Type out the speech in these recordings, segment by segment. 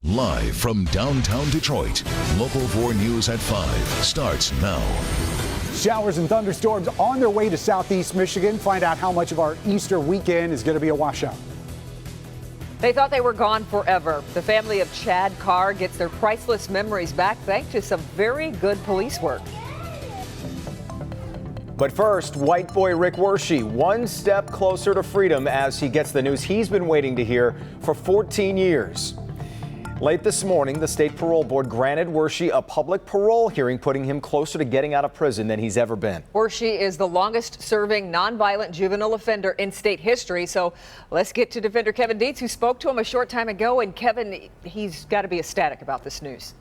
Live from downtown Detroit, Local 4 News at 5 starts now. Showers and thunderstorms on their way to southeast Michigan. Find out how much of our Easter weekend is going to be a washout. They thought they were gone forever. The family of Chad Carr gets their priceless memories back thanks to some very good police work. But first, white boy Rick Wershe one step closer to freedom as he gets the news he's been waiting to hear for 14 years. Late this morning, the state parole board granted Wershe a public parole hearing, putting him closer to getting out of prison than he's ever been. Wershe is the longest serving nonviolent juvenile offender in state history. So let's get to defender Kevin Dietz, who spoke to him a short time ago. And Kevin, he's got to be ecstatic about this news.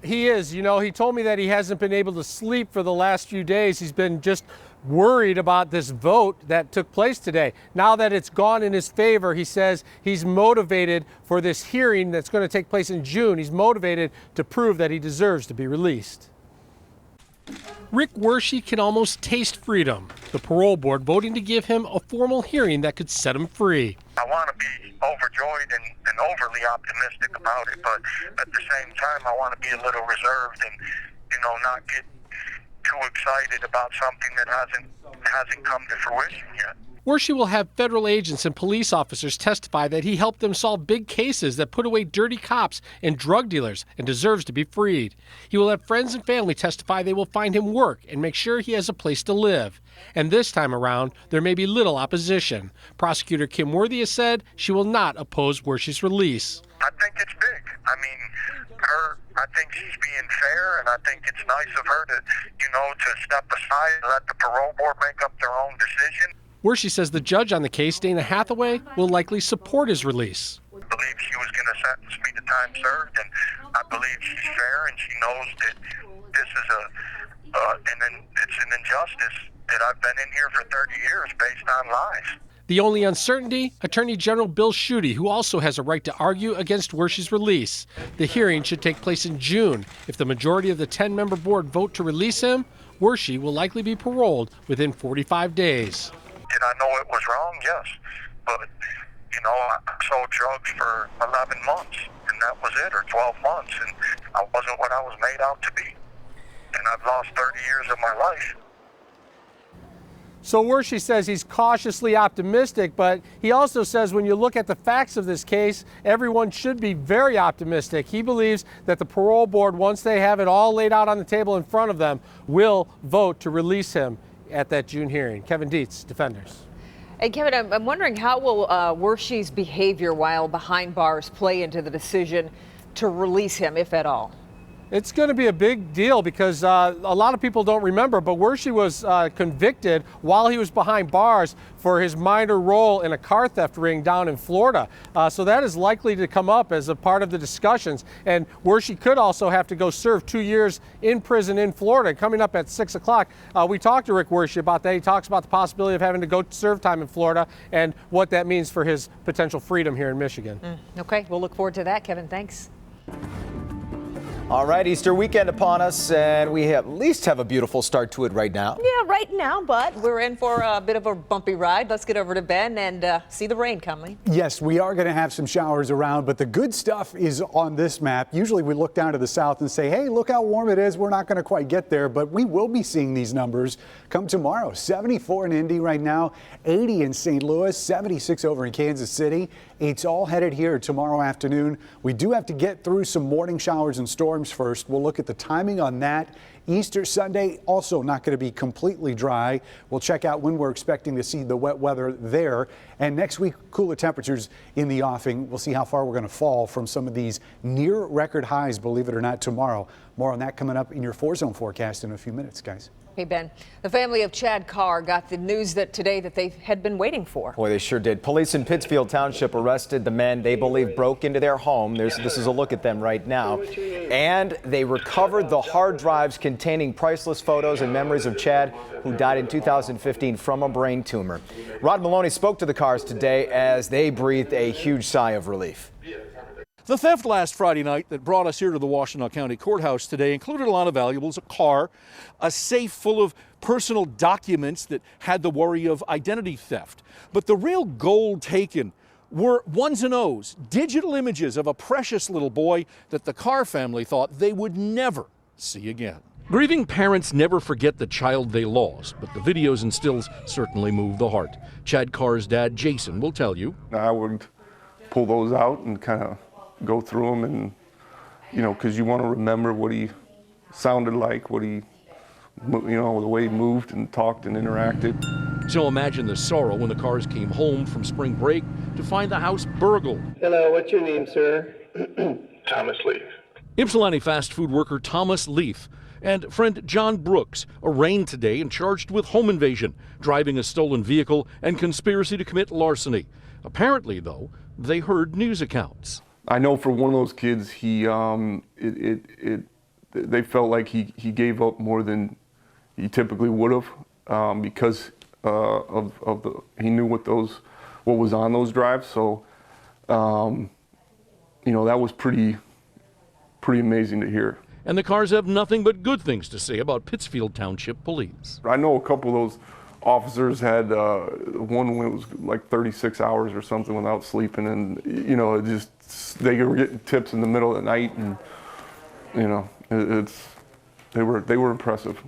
He is. You know, he told me that he hasn't been able to sleep for the last few days. He's been just worried about this vote that took place today. Now that it's gone in his favor, he says he's motivated for this hearing that's going to take place in June. He's motivated to prove that he deserves to be released. Rick Wershe can almost taste freedom. The parole board voting to give him a formal hearing that could set him free. I want to be overjoyed and overly optimistic about it, but at the same time, I want to be a little reserved and, not get too excited about something that hasn't come to fruition yet. Wershe will have federal agents and police officers testify that he helped them solve big cases that put away dirty cops and drug dealers and deserves to be freed. He will have friends and family testify they will find him work and make sure he has a place to live. And this time around, there may be little opposition. Prosecutor Kim Worthy has said she will not oppose Wershe's release. I think it's big. I think she's being fair, and I think it's nice of her to step aside and let the parole board make up their own decision. Wershe says the judge on the case, Dana Hathaway, will likely support his release. I believe she was going to sentence me to time served, and I believe she's fair, and she knows that this is it's an injustice that I've been in here for 30 years based on lies. The only uncertainty, Attorney General Bill Schuette, who also has a right to argue against Wershe's release. The hearing should take place in June. If the majority of the 10-member board vote to release him, Wershe will likely be paroled within 45 days. Did I know it was wrong? Yes. But, I sold drugs for 11 months, and that was it, or 12 months, and I wasn't what I was made out to be. And I've lost 30 years of my life. So Wershe says he's cautiously optimistic, but he also says when you look at the facts of this case, everyone should be very optimistic. He believes that the parole board, once they have it all laid out on the table in front of them, will vote to release him at that June hearing. Kevin Dietz, Defenders. Hey, Kevin, I'm wondering how will Wershe's behavior while behind bars play into the decision to release him, if at all? It's going to be a big deal because a lot of people don't remember, but Wershe was convicted while he was behind bars for his minor role in a car theft ring down in Florida. So that is likely to come up as a part of the discussions. And Wershe could also have to go serve 2 years in prison in Florida. Coming up at 6 o'clock, we talked to Rick Wershe about that. He talks about the possibility of having to go serve time in Florida and what that means for his potential freedom here in Michigan. Okay, we'll look forward to that, Kevin. Thanks. All right, Easter weekend upon us, and we at least have a beautiful start to it right now. Yeah, right now, but we're in for a bit of a bumpy ride. Let's get over to Ben and see the rain coming. Yes, we are going to have some showers around, but the good stuff is on this map. Usually we look down to the south and say, hey, look how warm it is. We're not going to quite get there, but we will be seeing these numbers come tomorrow. 74 in Indy right now, 80 in St. Louis, 76 over in Kansas City. It's all headed here tomorrow afternoon. We do have to get through some morning showers and storms first. We'll look at the timing on that. Easter Sunday also not going to be completely dry. We'll check out when we're expecting to see the wet weather there. And next week, cooler temperatures in the offing. We'll see how far we're going to fall from some of these near record highs, believe it or not, tomorrow. More on that coming up in your 4-zone forecast in a few minutes, guys. Hey, Ben, the family of Chad Carr got the news today that they had been waiting for. Boy, they sure did. Police in Pittsfield Township arrested the men they believe broke into their home. This is a look at them right now. And they recovered the hard drives containing priceless photos and memories of Chad, who died in 2015 from a brain tumor. Rod Maloney spoke to the Carrs today as they breathed a huge sigh of relief. The theft last Friday night that brought us here to the Washtenaw County Courthouse today included a lot of valuables, a car, a safe full of personal documents that had the worry of identity theft. But the real gold taken were ones and O's, digital images of a precious little boy that the Carr family thought they would never see again. Grieving parents never forget the child they lost, but the videos and stills certainly move the heart. Chad Carr's dad, Jason, will tell you. I would pull those out and kind of go through them, and, you know, because you want to remember what he sounded like, what he, you know, the way he moved and talked and interacted. So imagine the sorrow when the Carrs came home from spring break to find the house burgled. Hello, what's your name, sir? Thomas Leaf. Ypsilanti fast food worker Thomas Leaf and friend John Brooks arraigned today and charged with home invasion, driving a stolen vehicle, and conspiracy to commit larceny. Apparently, though, they heard news accounts. I know for one of those kids, they felt like he gave up more than he typically would have because he knew what was on those drives. So, you know, that was pretty amazing to hear. And the Carrs have nothing but good things to say about Pittsfield Township Police. I know a couple of those officers had one when it was like 36 hours or something without sleeping, and you know, they were getting tips in the middle of the night, and you know, they were impressive.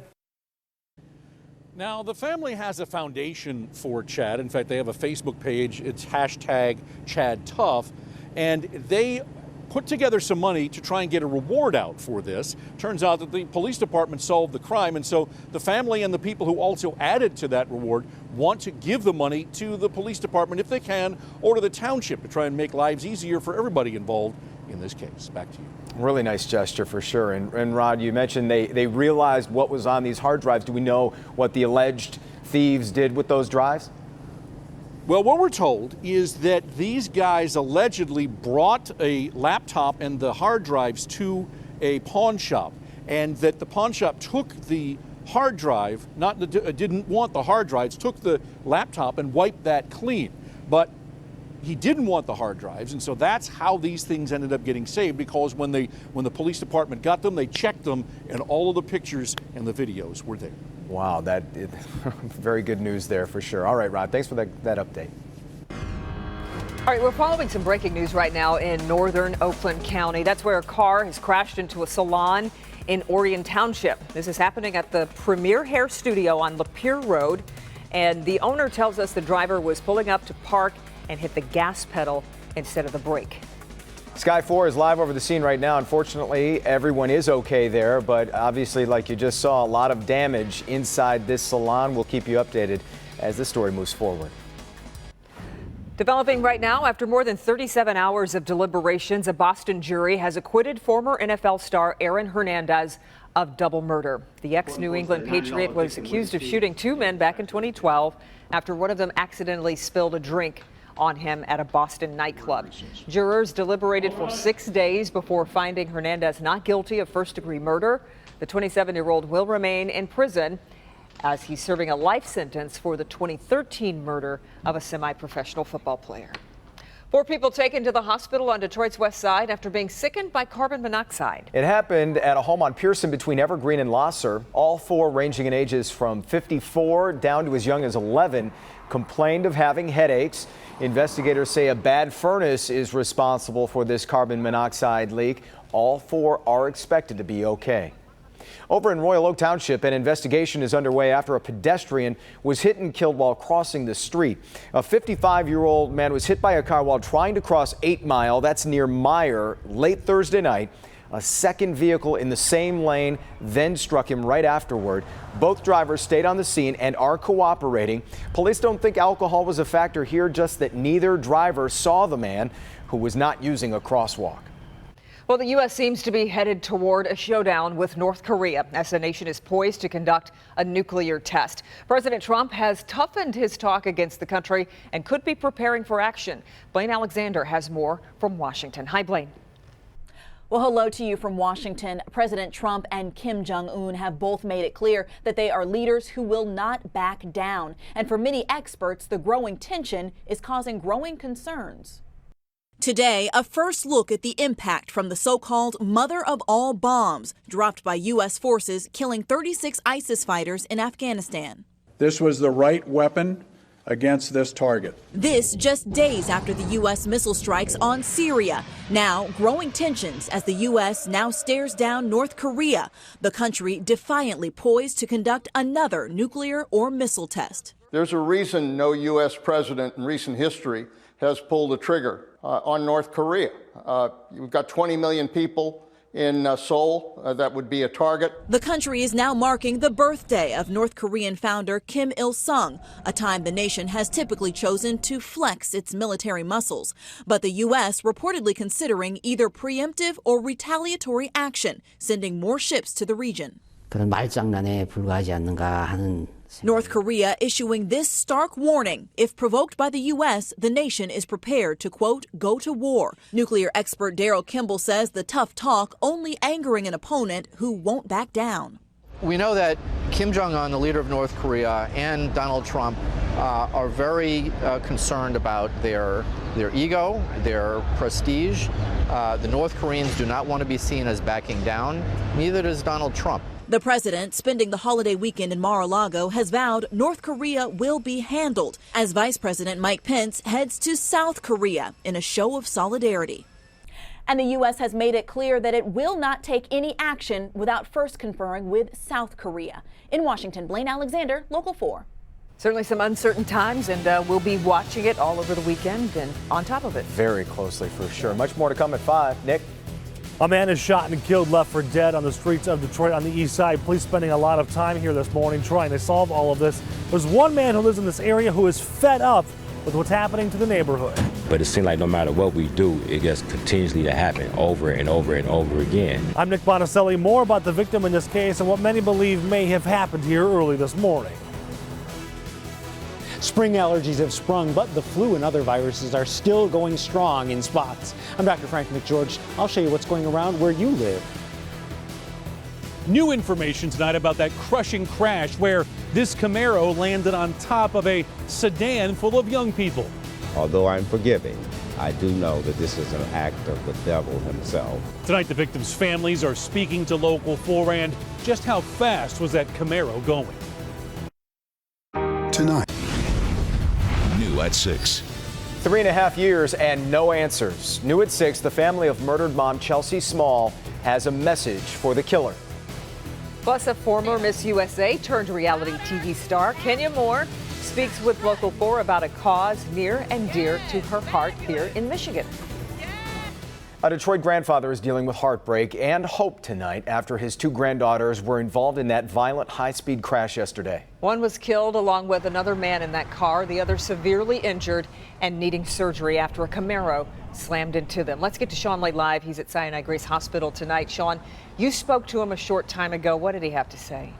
Now, the family has a foundation for Chad. In fact, they have a Facebook page. It's #ChadTough, and they put together some money to try and get a reward out for this. Turns out that the police department solved the crime, and so the family and the people who also added to that reward want to give the money to the police department if they can, or to the township, to try and make lives easier for everybody involved in this case. Back to you. Really nice gesture for sure. And Rod, you mentioned they realized what was on these hard drives. Do we know what the alleged thieves did with those drives? Well, what we're told is that these guys allegedly brought a laptop and the hard drives to a pawn shop, and that the pawn shop took the hard drive, didn't want the hard drives, took the laptop and wiped that clean. But he didn't want the hard drives, and so that's how these things ended up getting saved, because when the police department got them, they checked them, and all of the pictures and the videos were there. Wow, very good news there for sure. All right, Rod, thanks for that update. All right, we're following some breaking news right now in northern Oakland County. That's where a car has crashed into a salon in Orion Township. This is happening at the Premier Hair Studio on Lapeer Road, and the owner tells us the driver was pulling up to park and hit the gas pedal instead of the brake. Sky 4 is live over the scene right now. Unfortunately, everyone is okay there, but obviously, like you just saw, a lot of damage inside this salon. We'll keep you updated as this story moves forward. Developing right now, after more than 37 hours of deliberations, a Boston jury has acquitted former NFL star Aaron Hernandez of double murder. The ex-New England Patriot was accused of shooting two men back in 2012 after one of them accidentally spilled a drink on him at a Boston nightclub. Jurors deliberated for 6 days before finding Hernandez not guilty of first-degree murder. The 27-year-old will remain in prison as he's serving a life sentence for the 2013 murder of a semi-professional football player. 4 people taken to the hospital on Detroit's west side after being sickened by carbon monoxide. It happened at a home on Pearson between Evergreen and Lasser. All 4 ranging in ages from 54 down to as young as 11 complained of having headaches. Investigators say a bad furnace is responsible for this carbon monoxide leak. All 4 are expected to be okay. Over in Royal Oak Township, an investigation is underway after a pedestrian was hit and killed while crossing the street. A 55-year-old man was hit by a car while trying to cross 8 Mile, that's near Meyer, late Thursday night. A second vehicle in the same lane then struck him right afterward. Both drivers stayed on the scene and are cooperating. Police don't think alcohol was a factor here, just that neither driver saw the man, who was not using a crosswalk. Well, the U.S. seems to be headed toward a showdown with North Korea as the nation is poised to conduct a nuclear test. President Trump has toughened his talk against the country and could be preparing for action. Blaine Alexander has more from Washington. Hi, Blaine. Well, hello to you from Washington. President Trump and Kim Jong-un have both made it clear that they are leaders who will not back down. And for many experts, the growing tension is causing growing concerns. Today, a first look at the impact from the so-called mother of all bombs dropped by U.S. forces, killing 36 ISIS fighters in Afghanistan. This was the right weapon against this target. This just days after the U.S. missile strikes on Syria. Now, growing tensions as the U.S. now stares down North Korea, the country defiantly poised to conduct another nuclear or missile test. There's a reason no U.S. president in recent history has pulled the trigger on North Korea. We've got 20 million people in Seoul that would be a target. The country is now marking the birthday of North Korean founder Kim Il-sung, a time the nation has typically chosen to flex its military muscles. But the U.S. reportedly considering either preemptive or retaliatory action, sending more ships to the region. 그런 말장난에 불과하지 않는가 하는. North Korea issuing this stark warning. If provoked by the U.S., the nation is prepared to, quote, go to war. Nuclear expert Daryl Kimball says the tough talk only angering an opponent who won't back down. We know that Kim Jong-un, the leader of North Korea, and Donald Trump are very concerned about their ego, their prestige. The North Koreans do not want to be seen as backing down. Neither does Donald Trump. The president, spending the holiday weekend in Mar-a-Lago, has vowed North Korea will be handled as Vice President Mike Pence heads to South Korea in a show of solidarity. And the U.S. has made it clear that it will not take any action without first conferring with South Korea. In Washington, Blaine Alexander, Local 4. Certainly some uncertain times, and we'll be watching it all over the weekend and on top of it. Very closely for sure. Much more to come at 5. Nick? A man is shot and killed, left for dead on the streets of Detroit on the east side. Police spending a lot of time here this morning trying to solve all of this. There's one man who lives in this area who is fed up with what's happening to the neighborhood. But it seems like no matter what we do, it just continuously to happen over and over and over again. I'm Nick Bonicelli. More about the victim in this case and what many believe may have happened here early this morning. Spring allergies have sprung, but the flu and other viruses are still going strong in spots. I'm Dr. Frank McGeorge. I'll show you what's going around where you live. New information tonight about that crushing crash where this Camaro landed on top of a sedan full of young people. Although I'm forgiving, I do know that this is an act of the devil himself. Tonight, the victims' families are speaking to Local 4 and just how fast was that Camaro going? Tonight. New at 6. 3.5 years and no answers. New at 6, the family of murdered mom Chelsea Small has a message for the killer. Plus, a former Miss USA turned reality TV star, Kenya Moore, speaks with Local 4 about a cause near and dear to her heart here in Michigan. A Detroit grandfather is dealing with heartbreak and hope tonight after his 2 granddaughters were involved in that violent high-speed crash yesterday. One was killed along with another man in that car, the other severely injured and needing surgery after a Camaro slammed into them. Let's get to Sean Lay live. He's at Sinai Grace Hospital tonight. Sean, you spoke to him a short time ago. What did he have to say?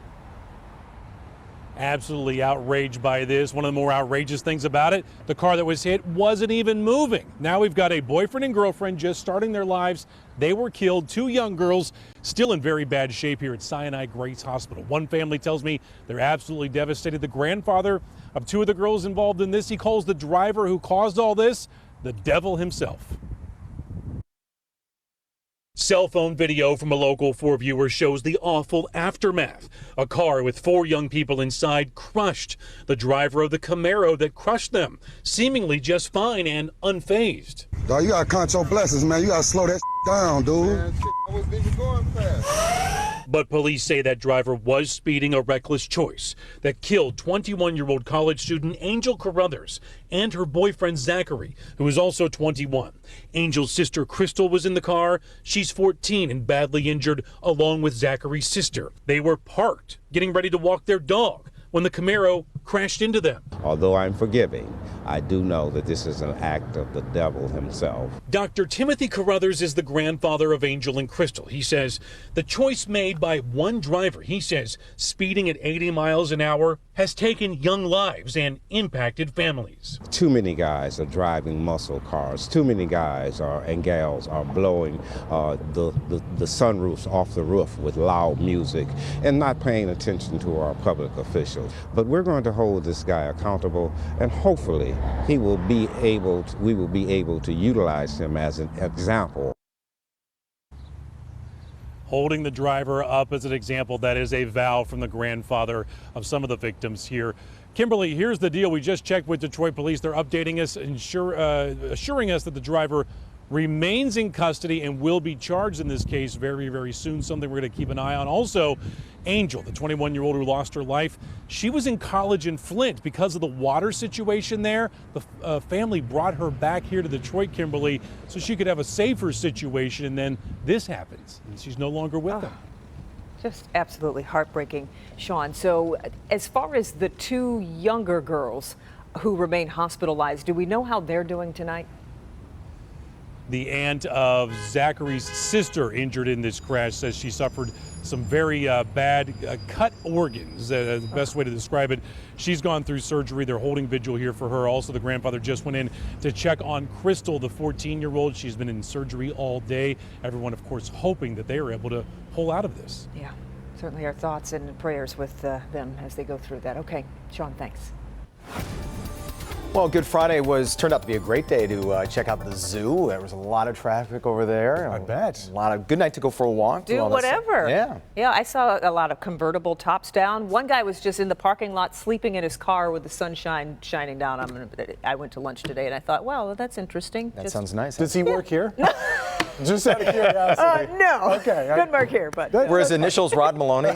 Absolutely outraged by this. One of the more outrageous things about it, the car that was hit wasn't even moving. Now we've got a boyfriend and girlfriend just starting their lives. They were killed. 2 young girls still in very bad shape here at Sinai Grace Hospital. One family tells me they're absolutely devastated. The grandfather of 2 of the girls involved in this, he calls the driver who caused all this the devil himself. Cell phone video from a Local 4 viewer shows the awful aftermath. A car with 4 young people inside crushed the driver of the Camaro that crushed them, seemingly just fine and unfazed. Dog, you gotta count your blessings, man. You gotta slow that down, dude. But police say that driver was speeding, a reckless choice that killed 21-year-old college student Angel Carruthers and her boyfriend Zachary, who is also 21. Angel's sister Crystal was in the car. She's 14 and badly injured, along with Zachary's sister. They were parked, getting ready to walk their dog, when the Camaro crashed into them. Although I'm forgiving, I do know that this is an act of the devil himself. Dr. Timothy Carruthers is the grandfather of Angel and Crystal. He says the choice made by one driver, he says speeding at 80 miles an hour, has taken young lives and impacted families. Too many guys are driving muscle cars. Too many guys and gals are blowing the sunroofs off the roof with loud music and not paying attention to our public officials. But we're going to hold this guy accountable, and hopefully we will be able to utilize him as an example. Holding the driver up as an example, that is a vow from the grandfather of some of the victims here. Kimberly, here's the deal. We just checked with Detroit Police. They're updating us, assuring us that the driver remains in custody and will be charged in this case very, very soon, something we're going to keep an eye on. Also, Angel, the 21-year-old who lost her life, she was in college in Flint. Because of the water situation there, the family brought her back here to Detroit, Kimberly, so she could have a safer situation, and then this happens, and she's no longer with them. Just absolutely heartbreaking, Sean. So as far as the two younger girls who remain hospitalized, do we know how they're doing tonight? The aunt of Zachary's sister injured in this crash says she suffered some very bad cut organs, the best way to describe it. She's gone through surgery. They're holding vigil here for her. Also, the grandfather just went in to check on Crystal, the 14-year-old. She's been in surgery all day. Everyone, of course, hoping that they are able to pull out of this. Yeah, certainly our thoughts and prayers with them as they go through that. Okay, Sean, thanks. Well, Good Friday turned out to be a great day to check out the zoo. There was a lot of traffic over there. I bet. Good night to go for a walk. Do whatever. Yeah. Yeah, I saw a lot of convertible tops down. One guy was just in the parking lot sleeping in his car with the sunshine shining down on him. I went to lunch today and I thought, wow, that's interesting. That sounds nice. Does he work here? Just out of curiosity. No. Okay. Good work here, but. Were his initials Rod Maloney?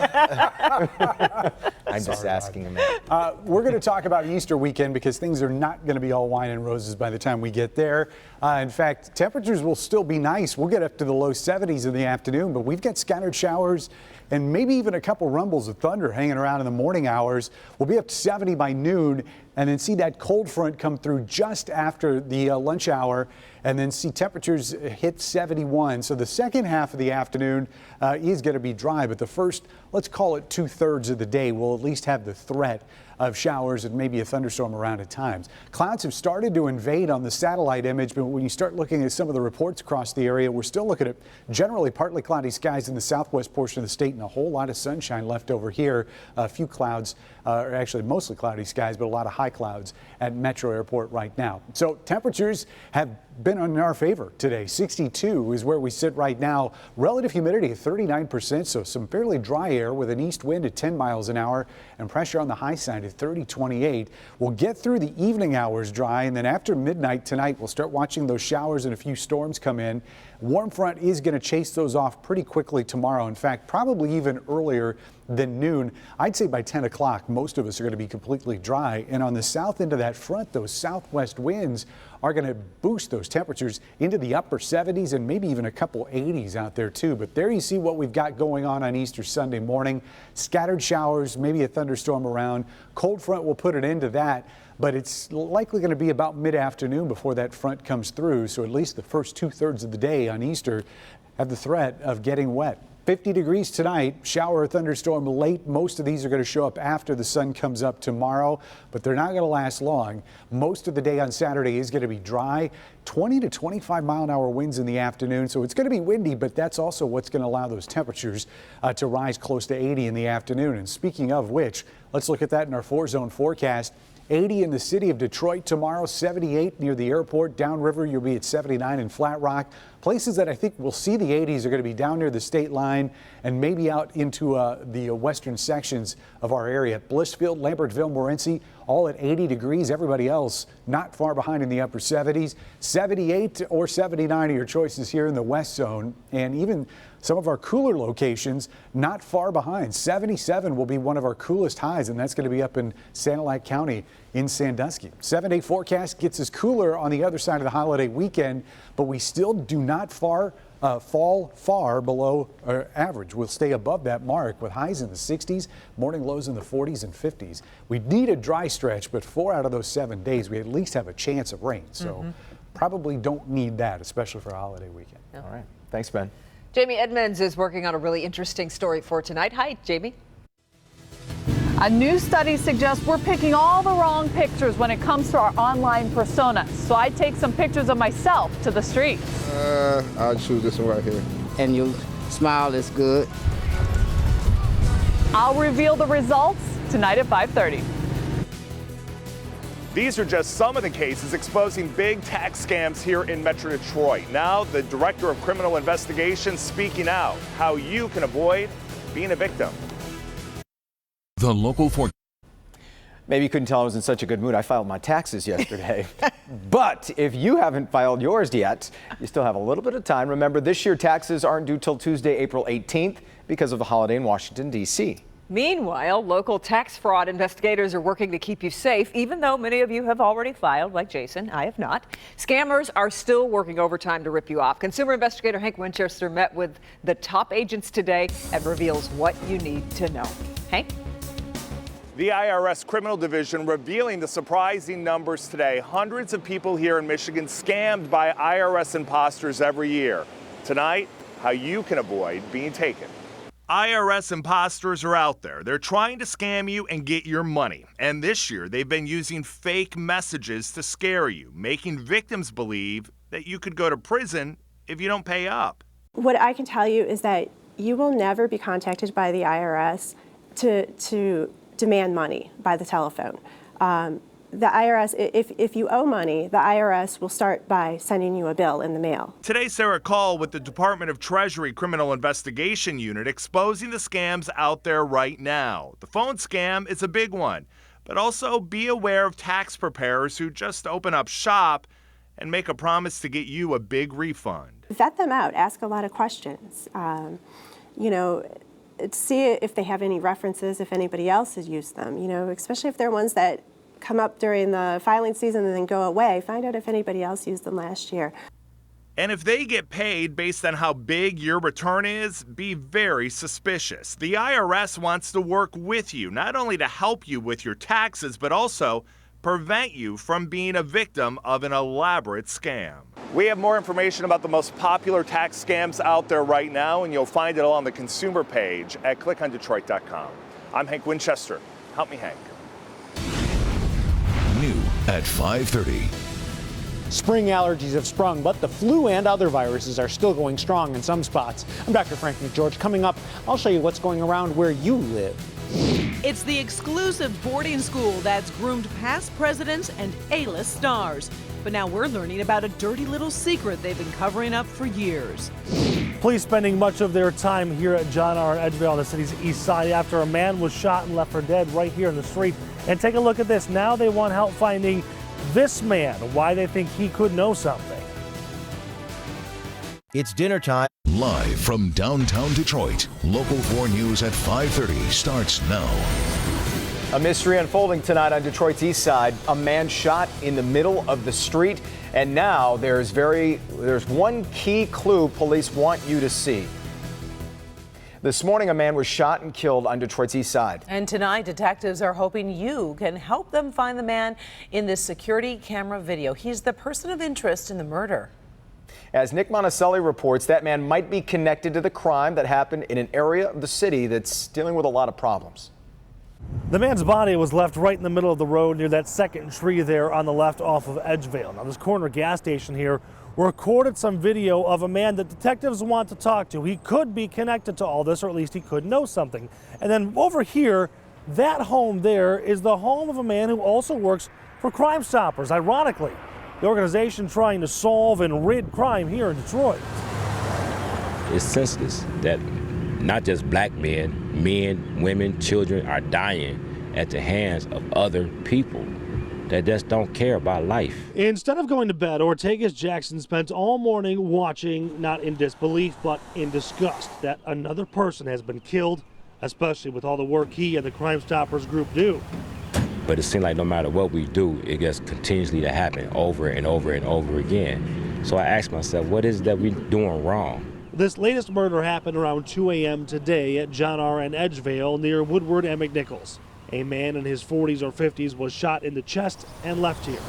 I'm just asking him that. We're going to talk about Easter weekend because things are not going to be all wine and roses by the time we get there. In fact, temperatures will still be nice. We'll get up to the low 70s in the afternoon, but we've got scattered showers and maybe even a couple rumbles of thunder hanging around in the morning hours. We'll be up to 70 by noon and then see that cold front come through just after the lunch hour and then see temperatures hit 71. So the second half of the afternoon is going to be dry, but the first, let's call it 2/3 of the day, we'll at least have the threat of showers and maybe a thunderstorm around at times. Clouds have started to invade on the satellite image, but when you start looking at some of the reports across the area, we're still looking at generally partly cloudy skies in the southwest portion of the state and a whole lot of sunshine left over here. A few clouds, or actually mostly cloudy skies, but a lot of high clouds at Metro Airport right now. So temperatures have been in our favor today. 62 is where we sit right now. Relative humidity at 39%, so some fairly dry air with an east wind at 10 miles an hour and pressure on the high side at 30-28. We'll get through the evening hours dry, and then after midnight tonight, we'll start watching those showers and a few storms come in. Warm front is going to chase those off pretty quickly tomorrow. In fact, probably even earlier than noon. I'd say by 10 o'clock, most of us are going to be completely dry. And on the south end of that front, those southwest winds are going to boost those temperatures into the upper 70s and maybe even a couple 80s out there too. But there you see what we've got going on Easter Sunday morning. Scattered showers, maybe a thunderstorm around. Cold front will put an end to that, but it's likely going to be about mid-afternoon before that front comes through. So at least the first 2/3 of the day on Easter have the threat of getting wet. 50 degrees tonight, shower or thunderstorm late. Most of these are going to show up after the sun comes up tomorrow, but they're not going to last long. Most of the day on Saturday is going to be dry, 20 to 25 mile an hour winds in the afternoon. So it's going to be windy, but that's also what's going to allow those temperatures to rise close to 80 in the afternoon. And speaking of which, let's look at that in our 4-zone forecast. 80 in the city of Detroit tomorrow, 78 near the airport. Downriver, you'll be at 79 in Flat Rock. Places that I think we'll see the 80s are going to be down near the state line and maybe out into the western sections of our area. Blissfield, Lambertville, Morenci, all at 80 degrees. Everybody else not far behind in the upper 70s. 78 or 79 are your choices here in the west zone. And even some of our cooler locations not far behind. 77 will be one of our coolest highs, and that's going to be up in Sanilac County in Sandusky. 7-day forecast gets us cooler on the other side of the holiday weekend, but we still do not fall far below our average. We'll stay above that mark with highs in the 60s, morning lows in the 40s and 50s. We need a dry stretch, but 4 out of those 7 days, we at least have a chance of rain. So probably don't need that, especially for a holiday weekend. No. All right. Thanks, Ben. Jamie Edmonds is working on a really interesting story for tonight. Hi, Jamie. A new study suggests we're picking all the wrong pictures when it comes to our online personas. So I take some pictures of myself to the streets. I'll choose this one right here. And your smile is good. I'll reveal the results tonight at 5:30. These are just some of the cases exposing big tax scams here in Metro Detroit. Now, the Director of Criminal Investigations speaking out how you can avoid being a victim. The local Maybe you couldn't tell I was in such a good mood. I filed my taxes yesterday. But if you haven't filed yours yet, you still have a little bit of time. Remember, this year taxes aren't due till Tuesday, April 18th because of the holiday in Washington, D.C. Meanwhile, local tax fraud investigators are working to keep you safe, even though many of you have already filed, like Jason. I have not. Scammers are still working overtime to rip you off. Consumer investigator Hank Winchester met with the top agents today and reveals what you need to know. Hank? The IRS Criminal Division revealing the surprising numbers today. Hundreds of people here in Michigan scammed by IRS imposters every year. Tonight, how you can avoid being taken. IRS imposters are out there. They're trying to scam you and get your money. And this year, they've been using fake messages to scare you, making victims believe that you could go to prison if you don't pay up. What I can tell you is that you will never be contacted by the IRS to demand money by the telephone. The IRS, if you owe money, the IRS will start by sending you a bill in the mail. Today, Sarah Call with the Department of Treasury Criminal Investigation Unit exposing the scams out there right now. The phone scam is a big one, but also be aware of tax preparers who just open up shop and make a promise to get you a big refund. Vet them out, ask a lot of questions. See if they have any references, if anybody else has used them, especially if they're ones that come up during the filing season and then go away. Find out if anybody else used them last year. And if they get paid based on how big your return is, be very suspicious. The IRS wants to work with you, not only to help you with your taxes, but also prevent you from being a victim of an elaborate scam. We have more information about the most popular tax scams out there right now, and you'll find it all on the consumer page at clickondetroit.com. I'm Hank Winchester. Help me, Hank. New at 5:30. Spring allergies have sprung, but the flu and other viruses are still going strong in some spots. I'm Dr. Frank McGeorge. Coming up, I'll show you what's going around where you live. It's the exclusive boarding school that's groomed past presidents and A-list stars. But now we're learning about a dirty little secret they've been covering up for years. Police spending much of their time here at John R. and Edgevale on the city's east side after a man was shot and left for dead right here in the street. And take a look at this. Now they want help finding this man, why they think he could know something. It's dinner time. Live from downtown Detroit, Local 4 News at 5:30 starts now. A mystery unfolding tonight on Detroit's east side. A man shot in the middle of the street. And now there's one key clue police want you to see. This morning, a man was shot and killed on Detroit's east side. And tonight, detectives are hoping you can help them find the man in this security camera video. He's the person of interest in the murder. As Nick Monticelli reports, that man might be connected to the crime that happened in an area of the city that's dealing with a lot of problems. The man's body was left right in the middle of the road near that second tree there on the left off of Edgevale. Now, this corner gas station here recorded some video of a man that detectives want to talk to. He could be connected to all this, or at least he could know something. And then over here, that home there is the home of a man who also works for Crime Stoppers, ironically, the organization trying to solve and rid crime here in Detroit. It's senseless that not just black men, women, children are dying at the hands of other people that just don't care about life. Instead of going to bed, Ortegas Jackson spent all morning watching, not in disbelief, but in disgust that another person has been killed, especially with all the work he and the Crime Stoppers group do. But it seems like no matter what we do, it just continuously to happen over and over and over again. So I asked myself, what is it that we're doing wrong? This latest murder happened around 2 a.m. today at John R. and Edgevale near Woodward and McNichols. A man in his 40s or 50s was shot in the chest and left here.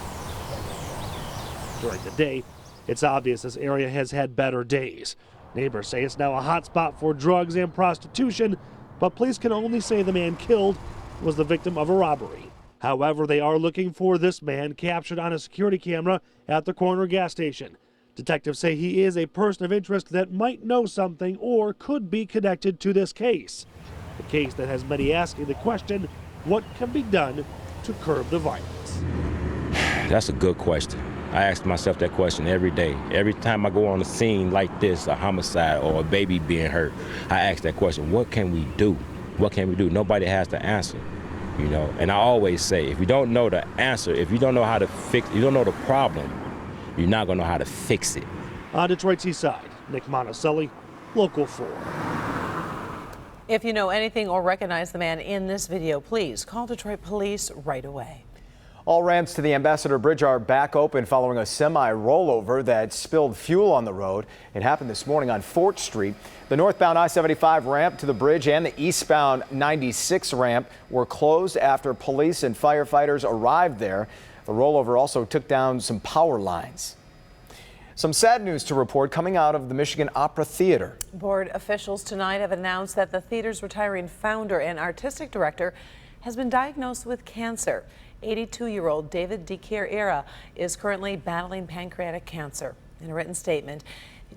During the day, it's obvious this area has had better days. Neighbors say it's now a hot spot for drugs and prostitution, but police can only say the man killed was the victim of a robbery. However, they are looking for this man captured on a security camera at the corner gas station. Detectives say he is a person of interest that might know something or could be connected to this case. A case that has many asking the question, what can be done to curb the violence? That's a good question. I ask myself that question every day. Every time I go on a scene like this, a homicide or a baby being hurt, I ask that question, what can we do? What can we do? Nobody has the answer. You know, and I always say, if you don't know the answer, if you don't know how to fix, you don't know the problem, you're not going to know how to fix it. On Detroit's East Side, Nick Monticelli, Local 4. If you know anything or recognize the man in this video, please call Detroit Police right away. All ramps to the Ambassador Bridge are back open following a semi-rollover that spilled fuel on the road. It happened this morning on Fort Street. The northbound I-75 ramp to the bridge and the eastbound 96 ramp were closed after police and firefighters arrived there. The rollover also took down some power lines. Some sad news to report coming out of the Michigan Opera Theater. Board officials tonight have announced that the theater's retiring founder and artistic director has been diagnosed with cancer. 82-year-old David DiChiara is currently battling pancreatic cancer. In a written statement,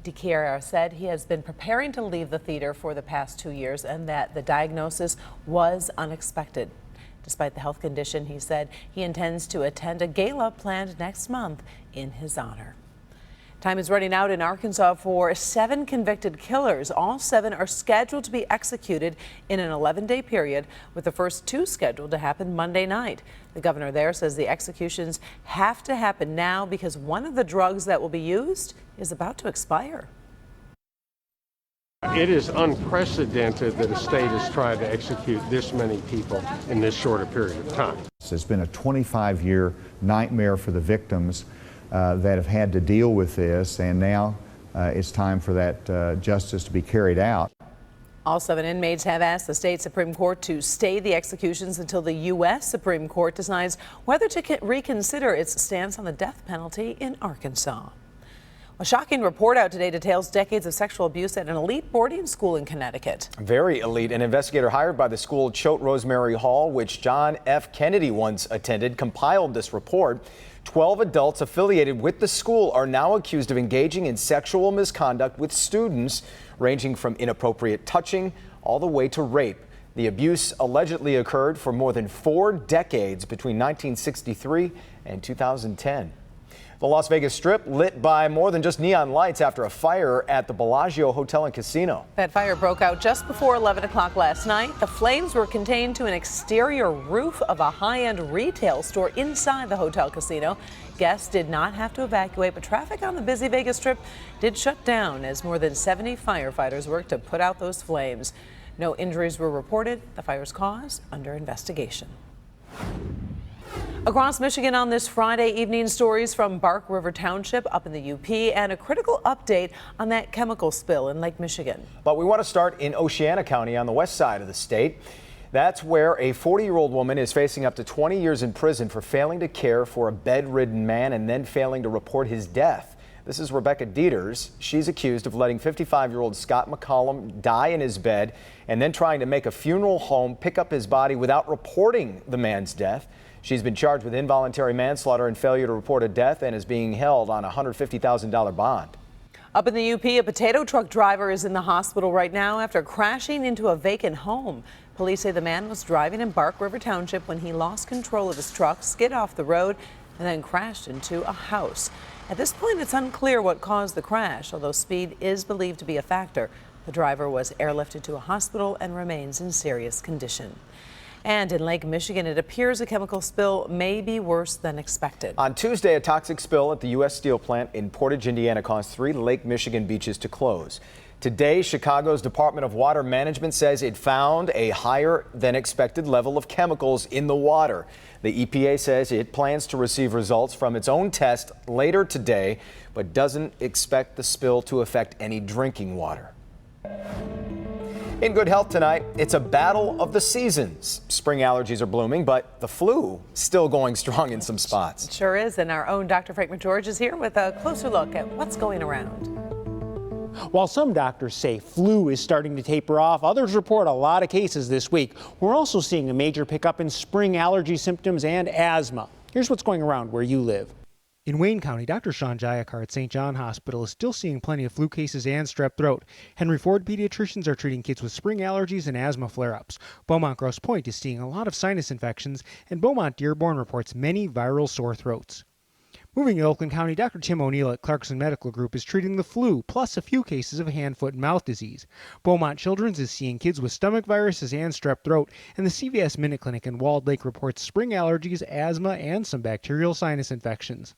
DiChiara said he has been preparing to leave the theater for the past 2 years and that the diagnosis was unexpected. Despite the health condition, he said he intends to attend a gala planned next month in his honor. Time is running out in Arkansas for 7 convicted killers. All 7 are scheduled to be executed in an 11-day period, with the first 2 scheduled to happen Monday night. The governor there says the executions have to happen now because one of the drugs that will be used is about to expire. It is unprecedented that a state is trying to execute this many people in this short a period of time. It's been a 25-year nightmare for the victims that have had to deal with this, and now it's time for that justice to be carried out. All 7 inmates have asked the state Supreme Court to stay the executions until the U.S. Supreme Court decides whether to reconsider its stance on the death penalty in Arkansas. A shocking report out today details decades of sexual abuse at an elite boarding school in Connecticut. Very elite. An investigator hired by the school Choate Rosemary Hall, which John F. Kennedy once attended, compiled this report. 12 adults affiliated with the school are now accused of engaging in sexual misconduct with students, ranging from inappropriate touching all the way to rape. The abuse allegedly occurred for more than 4 decades between 1963 and 2010. The Las Vegas Strip lit by more than just neon lights after a fire at the Bellagio Hotel and Casino. That fire broke out just before 11 o'clock last night. The flames were contained to an exterior roof of a high-end retail store inside the hotel casino. Guests did not have to evacuate, but traffic on the busy Vegas Strip did shut down as more than 70 firefighters worked to put out those flames. No injuries were reported. The fire's cause under investigation. Across Michigan on this Friday evening, stories from Bark River Township up in the UP and a critical update on that chemical spill in Lake Michigan. But we want to start in Oceana County on the west side of the state. That's where a 40-year-old woman is facing up to 20 years in prison for failing to care for a bedridden man and then failing to report his death. This is Rebecca Dieters. She's accused of letting 55-year-old Scott McCollum die in his bed and then trying to make a funeral home pick up his body without reporting the man's death. She's been charged with involuntary manslaughter and failure to report a death and is being held on a $150,000 bond. Up in the UP, a potato truck driver is in the hospital right now after crashing into a vacant home. Police say the man was driving in Bark River Township when he lost control of his truck, skid off the road, and then crashed into a house. At this point, it's unclear what caused the crash, although speed is believed to be a factor. The driver was airlifted to a hospital and remains in serious condition. And in Lake Michigan, it appears a chemical spill may be worse than expected. On Tuesday, a toxic spill at the U.S. Steel plant in Portage, Indiana, caused 3 Lake Michigan beaches to close. Today, Chicago's Department of Water Management says it found a higher than expected level of chemicals in the water. The EPA says it plans to receive results from its own test later today, but doesn't expect the spill to affect any drinking water. In good health tonight, it's a battle of the seasons. Spring allergies are blooming, but the flu still going strong in some spots. It sure is, and our own Dr. Frank McGeorge is here with a closer look at what's going around. While some doctors say flu is starting to taper off, others report a lot of cases this week. We're also seeing a major pickup in spring allergy symptoms and asthma. Here's what's going around where you live. In Wayne County, Dr. Sean Jayakar at St. John Hospital is still seeing plenty of flu cases and strep throat. Henry Ford pediatricians are treating kids with spring allergies and asthma flare-ups. Beaumont Grosse Pointe is seeing a lot of sinus infections, and Beaumont Dearborn reports many viral sore throats. Moving to Oakland County, Dr. Tim O'Neill at Clarkson Medical Group is treating the flu, plus a few cases of hand, foot, and mouth disease. Beaumont Children's is seeing kids with stomach viruses and strep throat, and the CVS Minute Clinic in Walled Lake reports spring allergies, asthma, and some bacterial sinus infections.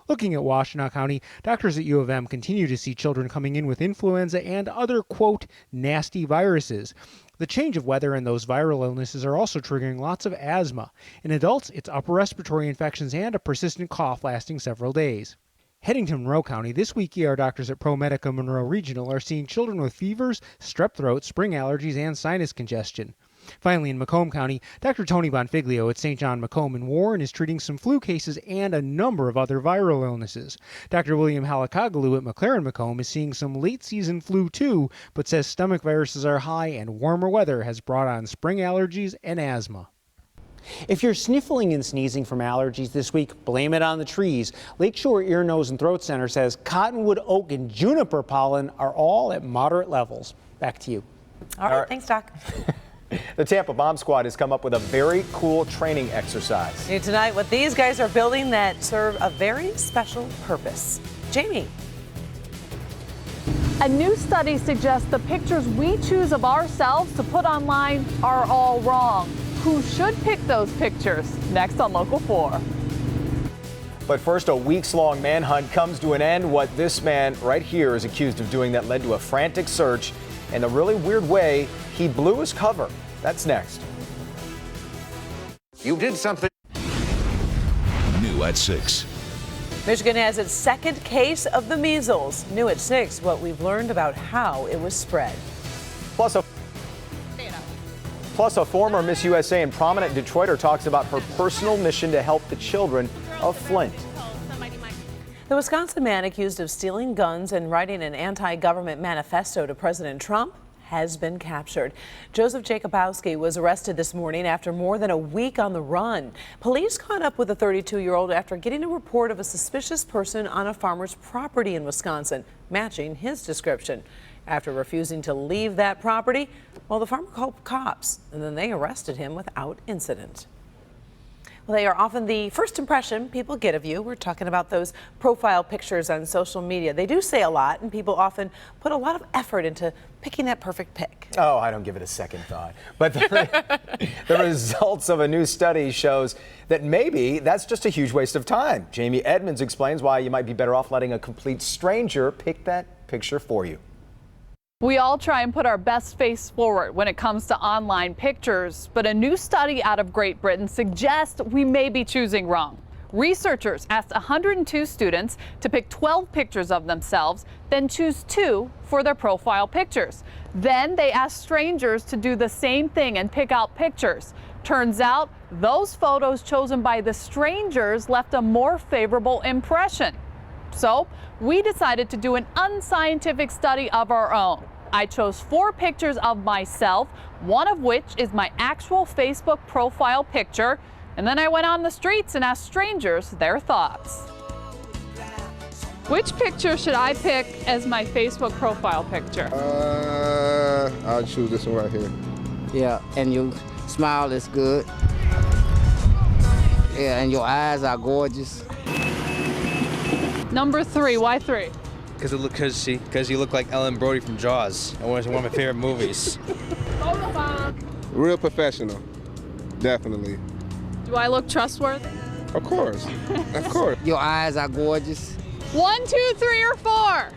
Looking at Washtenaw County, doctors at U of M continue to see children coming in with influenza and other, quote, nasty viruses. The change of weather and those viral illnesses are also triggering lots of asthma. In adults, it's upper respiratory infections and a persistent cough lasting several days. Heading to Monroe County, this week ER doctors at ProMedica Monroe Regional are seeing children with fevers, strep throat, spring allergies, and sinus congestion. Finally, in Macomb County, Dr. Tony Bonfiglio at St. John Macomb in Warren is treating some flu cases and a number of other viral illnesses. Dr. William Halakagalu at McLaren Macomb is seeing some late-season flu too, but says stomach viruses are high and warmer weather has brought on spring allergies and asthma. If you're sniffling and sneezing from allergies this week, blame it on the trees. Lakeshore Ear, Nose, and Throat Center says cottonwood, oak, and juniper pollen are all at moderate levels. Back to you. All right, thanks, Doc. The Tampa Bomb Squad has come up with a very cool training exercise. New tonight, what these guys are building that serve a very special purpose. Jamie. A new study suggests the pictures we choose of ourselves to put online are all wrong. Who should pick those pictures? Next on Local 4. But first, a weeks-long manhunt comes to an end. What this man right here is accused of doing that led to a frantic search. In a really weird way, he blew his cover. That's next. You did something. New at 6. Michigan has its second case of the measles. New at 6, what we've learned about how it was spread. Plus a former Miss USA and prominent Detroiter talks about her personal mission to help the children of Flint. The Wisconsin man accused of stealing guns and writing an anti-government manifesto to President Trump has been captured. Joseph Jakubowski was arrested this morning after more than a week on the run. Police caught up with the 32-year-old after getting a report of a suspicious person on a farmer's property in Wisconsin, matching his description. After refusing to leave that property, well, the farmer called cops, and then they arrested him without incident. Well, they are often the first impression people get of you. We're talking about those profile pictures on social media. They do say a lot, and people often put a lot of effort into picking that perfect pic. Oh, I don't give it a second thought. But the results of a new study shows that maybe that's just a huge waste of time. Jamie Edmonds explains why you might be better off letting a complete stranger pick that picture for you. We all try and put our best face forward when it comes to online pictures, but a new study out of Great Britain suggests we may be choosing wrong. Researchers asked 102 students to pick 12 pictures of themselves, then choose 2 for their profile pictures. Then they asked strangers to do the same thing and pick out pictures. Turns out those photos chosen by the strangers left a more favorable impression. So we decided to do an unscientific study of our own. I chose 4 pictures of myself, one of which is my actual Facebook profile picture, and then I went on the streets and asked strangers their thoughts. Which picture should I pick as my Facebook profile picture? I'll choose this one right here. Yeah, and your smile is good. Yeah, and your eyes are gorgeous. Number 3, why 3? Because you look like Ellen Brody from Jaws. One of my favorite movies. Real professional, definitely. Do I look trustworthy? Of course, of course. Your eyes are gorgeous. 1, 2, 3, or 4?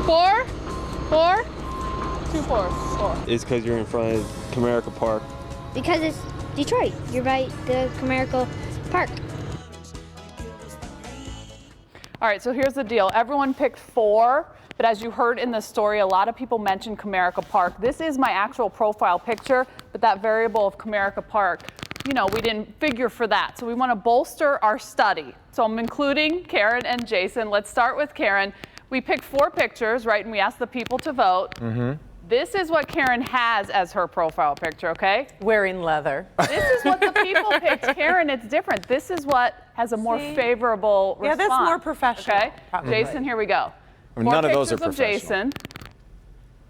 4? 4? 2 4s. 4. It's because you're in front of Comerica Park. Because it's Detroit. You're by the Comerica Park. All right, so here's the deal. Everyone picked 4, but as you heard in the story, a lot of people mentioned Comerica Park. This is my actual profile picture, but that variable of Comerica Park, you know, we didn't figure for that. So we want to bolster our study. So I'm including Karen and Jason. Let's start with Karen. We picked 4 pictures, right, and we asked the people to vote. This is what Karen has as her profile picture, okay? Wearing leather. This is what the people picked. Karen, it's different. This is what has a more favorable response. Yeah, that's more professional. Okay, Jason, here we go. I mean, none of those are Pictures of professional. Jason.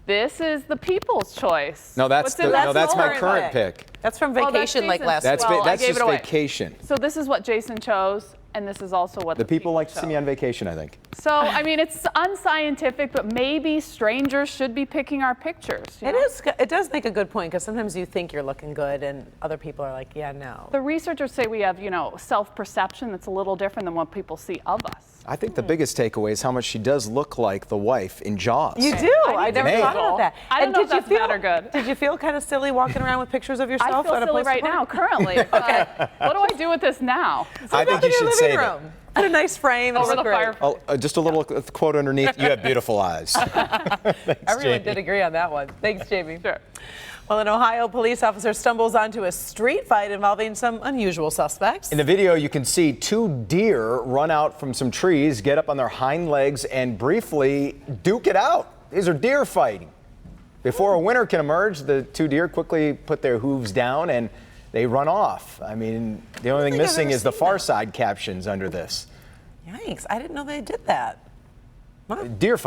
This is the people's choice. No, that's my current pick. That's from vacation like last week. That's just vacation. So this is what Jason chose. And this is also what The people like to show. see me on vacation, I think. So, I mean, it's unscientific, but maybe strangers should be picking our pictures. you know? It does make a good point, because sometimes you think you're looking good and other people are like, yeah, no. The researchers say we have, self-perception that's a little different than what people see of us. I think the biggest takeaway is how much she does look like the wife in Jaws. You do. I never Man. thought about that. I don't know if did you that's feel bad or good. Did you feel kind of silly walking around with pictures of yourself? I feel at a silly place right to now, park? currently. What do I do with this now? I think you should save it. Put a nice frame. Over the fire. fireplace. Just a little quote underneath. You have beautiful eyes. Thanks, Everyone Jamie. did agree on that one. Thanks, Jamie. Sure. Well, an Ohio police officer stumbles onto a street fight involving some unusual suspects. In the video, you can see two deer run out from some trees, get up on their hind legs, and briefly duke it out. These are deer fighting. Before a winner can emerge, the two deer quickly put their hooves down and they run off. I mean, the only thing missing is the Far Side captions under this. Yikes, I didn't know they did that. Deer fight.